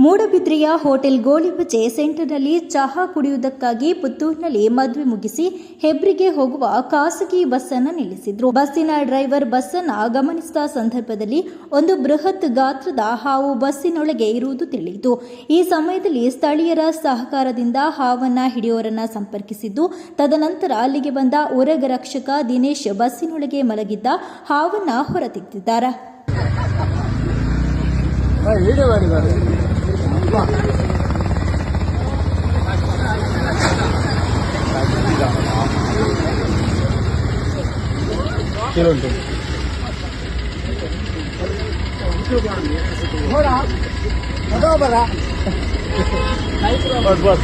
ಮೂಡಬಿದ್ರೆಯ hotel ಗೋಳಿಬಜೆ ಸೆಂಟರ್ನಲ್ಲಿ ಚಹಾ ಕುಡಿಯುವುದಕ್ಕಾಗಿ ಪುತ್ತೂರಿನಲ್ಲಿ ಮದುವೆ ಮುಗಿಸಿ ಹೆಬ್ರಿಗೆ ಹೋಗುವ ಖಾಸಗಿ ಬಸ್ಸನ್ನು ನಿಲ್ಲಿಸಿದ್ರು. ಬಸ್ಸಿನ ಡ್ರೈವರ್ ಬಸ್ಸನ್ನು ಗಮನಿಸಿದ ಸಂದರ್ಭದಲ್ಲಿ ಒಂದು ಬೃಹತ್ ಗಾತ್ರದ ಹಾವು ಬಸ್ಸಿನೊಳಗೆ ಇರುವುದು ತಿಳಿಯಿತು. ಈ ಸಮಯದಲ್ಲಿ ಸ್ಥಳೀಯರ ಸಹಕಾರದಿಂದ ಹಾವನ್ನ ಹಿಡಿಯೋರನ್ನ ಸಂಪರ್ಕಿಸಿದ್ದು, ತದನಂತರ ಅಲ್ಲಿಗೆ ಬಂದ ಉರಗರಕ್ಷಕ ದಿನೇಶ್ ಬಸ್ಸಿನೊಳಗೆ ಮಲಗಿದ್ದ ಹಾವನ್ನ ಹೊರತೆಗೆದಿದ್ದಾರೆ. बस